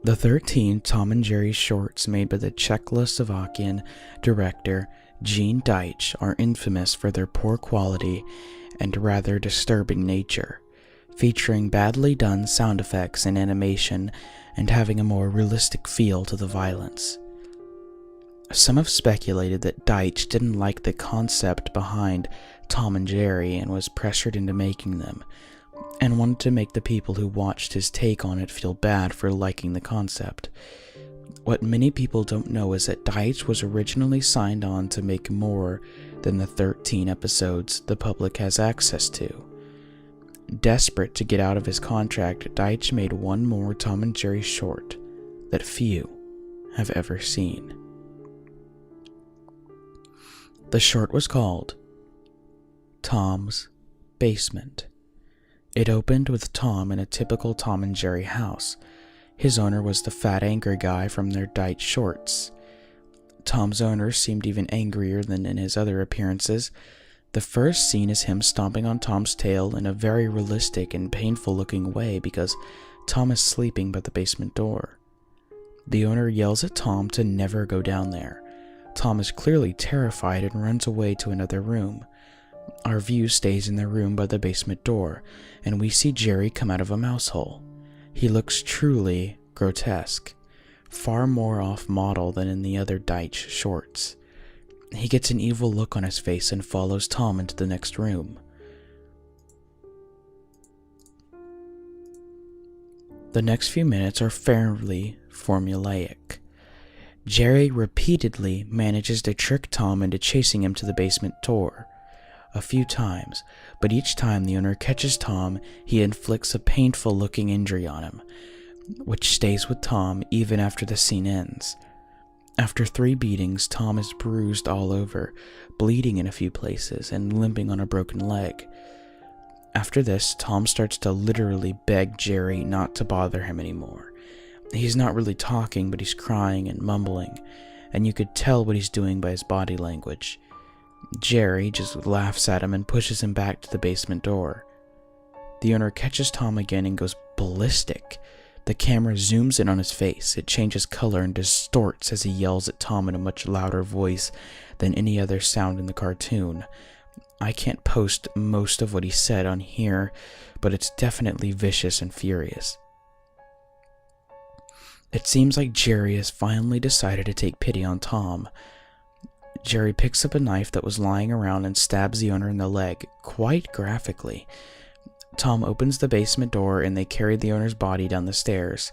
The 13 Tom and Jerry shorts made by the Czechoslovakian director Gene Deitch are infamous for their poor quality and rather disturbing nature, featuring badly done sound effects and animation and having a more realistic feel to the violence. Some have speculated that Deitch didn't like the concept behind Tom and Jerry and was pressured into making them, and wanted to make the people who watched his take on it feel bad for liking the concept. What many people don't know is that Deitch was originally signed on to make more than the 13 episodes the public has access to. Desperate to get out of his contract, Deitch made one more Tom and Jerry short that few have ever seen. The short was called Tom's Basement. It opened with Tom in a typical Tom and Jerry house. His owner was the fat, angry guy from their Deitch shorts. Tom's owner seemed even angrier than in his other appearances. The first scene is him stomping on Tom's tail in a very realistic and painful-looking way because Tom is sleeping by the basement door. The owner yells at Tom to never go down there. Tom is clearly terrified and runs away to another room. Our view stays in the room by the basement door, and we see Jerry come out of a mouse hole. He looks truly grotesque, far more off-model than in the other Deitch shorts. He gets an evil look on his face and follows Tom into the next room. The next few minutes are fairly formulaic. Jerry repeatedly manages to trick Tom into chasing him to the basement door. A few times, but each time the owner catches Tom, he inflicts a painful-looking injury on him, which stays with Tom even after the scene ends. After 3 beatings, Tom is bruised all over, bleeding in a few places, and limping on a broken leg. After this, Tom starts to literally beg Jerry not to bother him anymore. He's not really talking, but he's crying and mumbling, and you could tell what he's doing by his body language. Jerry just laughs at him and pushes him back to the basement door. The owner catches Tom again and goes ballistic. The camera zooms in on his face. It changes color and distorts as he yells at Tom in a much louder voice than any other sound in the cartoon. I can't post most of what he said on here, but it's definitely vicious and furious. It seems like Jerry has finally decided to take pity on Tom. Jerry picks up a knife that was lying around and stabs the owner in the leg, quite graphically. Tom opens the basement door and they carry the owner's body down the stairs.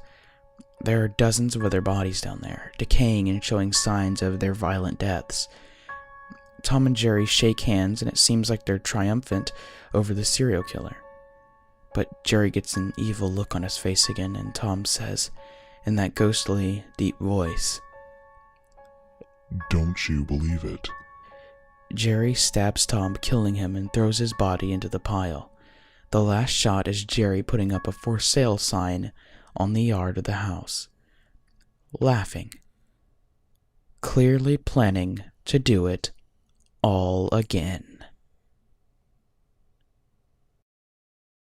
There are dozens of other bodies down there, decaying and showing signs of their violent deaths. Tom and Jerry shake hands and it seems like they're triumphant over the serial killer. But Jerry gets an evil look on his face again and Tom says, in that ghostly, deep voice, "Don't you believe it?" Jerry stabs Tom, killing him, and throws his body into the pile. The last shot is Jerry putting up a for sale sign on the yard of the house, laughing, clearly planning to do it all again.